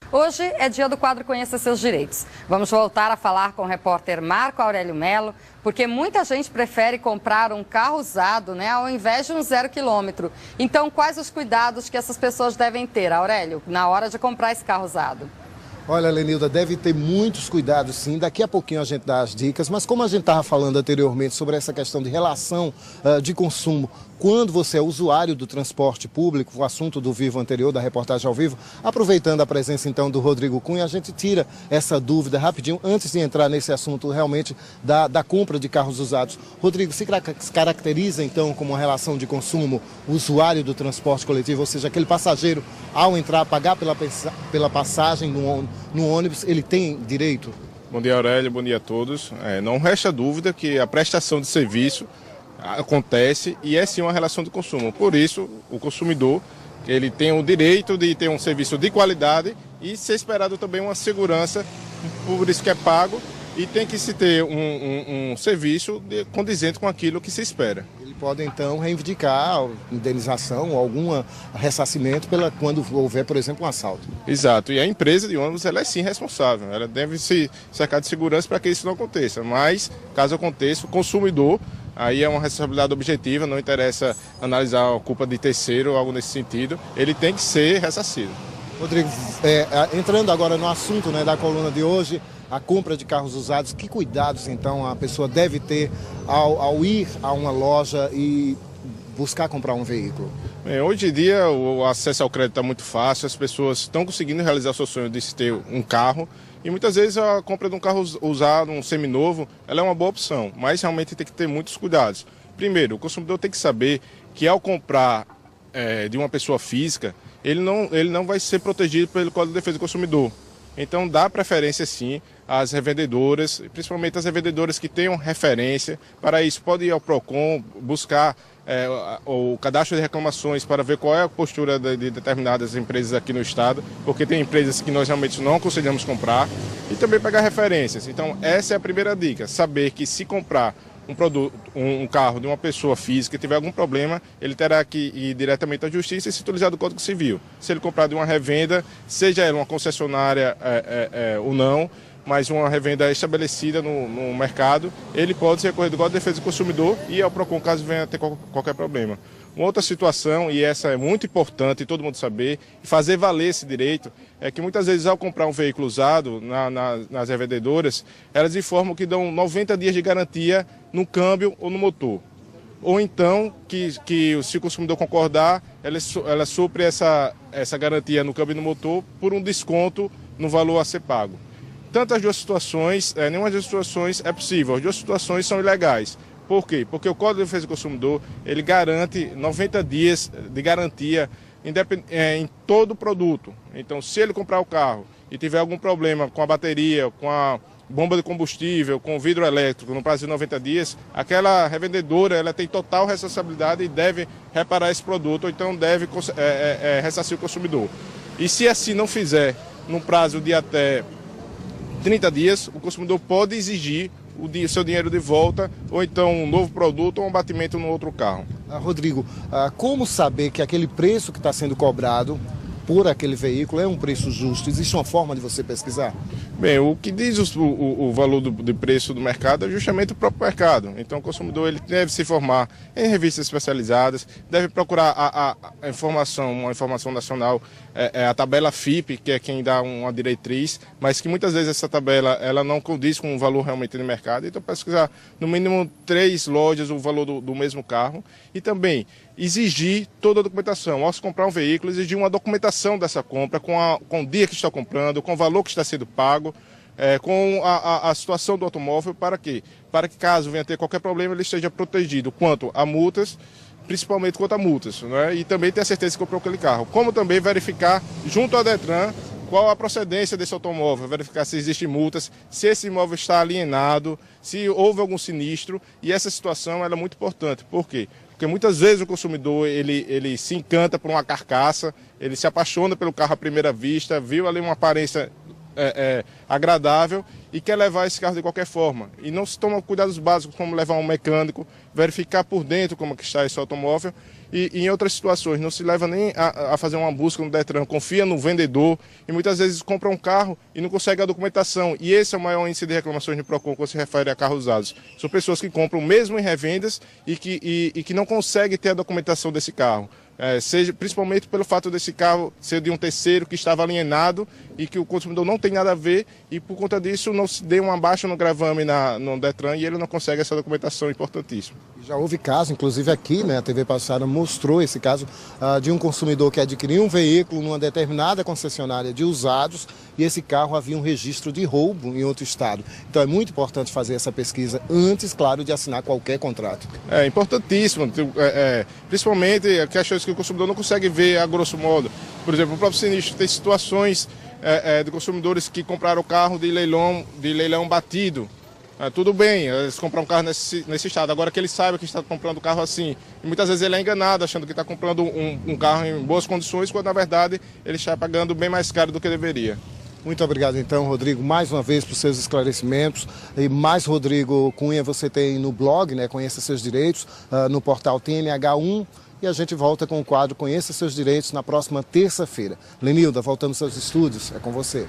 Hoje é dia do quadro Conheça Seus Direitos. Vamos voltar a falar com o repórter Marco Aurélio Melo, porque muita gente prefere comprar um carro usado, ao invés de um 0 quilômetro. Então, quais os cuidados que essas pessoas devem ter, Aurélio, na hora de comprar esse carro usado? Olha, Lenilda, deve ter muitos cuidados sim, daqui a pouquinho a gente dá as dicas, mas como a gente estava falando anteriormente sobre essa questão de relação de consumo, quando você é usuário do transporte público, o assunto do Vivo anterior, da reportagem ao vivo, aproveitando a presença então do Rodrigo Cunha, a gente tira essa dúvida rapidinho, antes de entrar nesse assunto realmente da compra de carros usados. Rodrigo, se caracteriza então como uma relação de consumo usuário do transporte coletivo, ou seja, aquele passageiro ao entrar, pagar pela passagem no ônibus, ele tem direito? Bom dia, Aurélio, bom dia a todos. Não resta dúvida que a prestação de serviço acontece e é sim uma relação de consumo. Por isso, o consumidor ele tem o direito de ter um serviço de qualidade e ser esperado também uma segurança, por isso que é pago, e tem que se ter um serviço condizente com aquilo que se espera. Ele pode então reivindicar indenização ou algum ressarcimento quando houver, por exemplo, um assalto. Exato, e a empresa de ônibus ela é sim responsável, ela deve se cercar de segurança para que isso não aconteça, mas caso aconteça, o consumidor, aí é uma responsabilidade objetiva, não interessa analisar a culpa de terceiro ou algo nesse sentido, ele tem que ser ressarcido. Rodrigo, entrando agora no assunto da coluna de hoje, a compra de carros usados, que cuidados então a pessoa deve ter ao ir a uma loja e buscar comprar um veículo? Bem, hoje em dia o acesso ao crédito está muito fácil, as pessoas estão conseguindo realizar o seu sonho de se ter um carro e muitas vezes a compra de um carro usado, um seminovo, ela é uma boa opção, mas realmente tem que ter muitos cuidados. Primeiro, o consumidor tem que saber que ao comprar de uma pessoa física, ele não vai ser protegido pelo Código de Defesa do Consumidor. Então dá preferência sim às revendedoras, principalmente as revendedoras que tenham referência. Para isso pode ir ao PROCON, buscar o cadastro de reclamações para ver qual é a postura de determinadas empresas aqui no estado, porque tem empresas que nós realmente não aconselhamos comprar, e também pegar referências. Então essa é a primeira dica, saber que se comprar um carro de uma pessoa física e tiver algum problema, ele terá que ir diretamente à justiça e se utilizar do Código Civil. Se ele comprar de uma revenda, seja ela uma concessionária ou não, mas uma revenda estabelecida no mercado, ele pode se recorrer do Código de Defesa do Consumidor e ao PROCON caso venha a ter qualquer problema. Uma outra situação, e essa é muito importante todo mundo saber, e fazer valer esse direito, é que muitas vezes ao comprar um veículo usado nas revendedoras, elas informam que dão 90 dias de garantia no câmbio ou no motor. Ou então, se o consumidor concordar, ela supre essa garantia no câmbio e no motor por um desconto no valor a ser pago. Tanto as duas situações, nenhuma das situações é possível, as duas situações são ilegais. Por quê? Porque o Código de Defesa do Consumidor, ele garante 90 dias de garantia em todo o produto. Então, se ele comprar o carro e tiver algum problema com a bateria, com a bomba de combustível, com o vidro elétrico no prazo de 90 dias, aquela revendedora ela tem total responsabilidade e deve reparar esse produto, ou então deve ressarcir o consumidor. E se assim não fizer, no prazo de até 30 dias, o consumidor pode exigir o seu dinheiro de volta, ou então um novo produto ou um abatimento no outro carro. Rodrigo, como saber que aquele preço que está sendo cobrado por aquele veículo é um preço justo? Existe uma forma de você pesquisar? Bem, o que diz o valor de preço do mercado é justamente o próprio mercado. Então o consumidor ele deve se informar em revistas especializadas, deve procurar uma informação nacional, a tabela FIPE, que é quem dá uma diretriz, mas que muitas vezes essa tabela ela não condiz com o valor realmente do mercado. Então pesquisar no mínimo 3 lojas o valor do mesmo carro e também exigir toda a documentação. Ao se comprar um veículo, exigir uma documentação dessa compra com o dia que está comprando, com o valor que está sendo pago, com a situação do automóvel, para quê? Para que caso venha ter qualquer problema, ele esteja protegido quanto a multas, principalmente quanto a multas, e também ter a certeza que comprou aquele carro. Como também verificar junto ao Detran qual a procedência desse automóvel, verificar se existem multas, se esse imóvel está alienado, se houve algum sinistro, e essa situação ela é muito importante. Por quê? Porque muitas vezes o consumidor ele se encanta por uma carcaça, ele se apaixona pelo carro à primeira vista, viu ali uma aparência agradável e quer levar esse carro de qualquer forma. E não se toma cuidados básicos como levar um mecânico, verificar por dentro como que está esse automóvel. E em outras situações não se leva nem a fazer uma busca no Detran, confia no vendedor e muitas vezes compra um carro e não consegue a documentação. E esse é o maior índice de reclamações no PROCON quando se refere a carros usados. São pessoas que compram mesmo em revendas e que não conseguem ter a documentação desse carro. Seja principalmente pelo fato desse carro ser de um terceiro que estava alienado e que o consumidor não tem nada a ver e por conta disso não se dê uma baixa no gravame no Detran e ele não consegue essa documentação importantíssima. Já houve caso, inclusive aqui, né, a TV Passada mostrou esse caso de um consumidor que adquiriu um veículo numa determinada concessionária de usados e esse carro havia um registro de roubo em outro estado. Então é muito importante fazer essa pesquisa antes, claro, de assinar qualquer contrato. É importantíssimo, principalmente questões que o consumidor não consegue ver a grosso modo. Por exemplo, o próprio sinistro tem situações de consumidores que compraram o carro de leilão batido. Tudo bem, eles compram um carro nesse estado, agora que ele saiba que está comprando um carro assim. E muitas vezes ele é enganado, achando que está comprando um carro em boas condições, quando na verdade ele está pagando bem mais caro do que deveria. Muito obrigado então, Rodrigo, mais uma vez por seus esclarecimentos. E mais Rodrigo Cunha você tem no blog, né, Conheça Seus Direitos, no portal TNH1. E a gente volta com o quadro Conheça Seus Direitos na próxima terça-feira. Lenilda, voltando aos seus estúdios, é com você.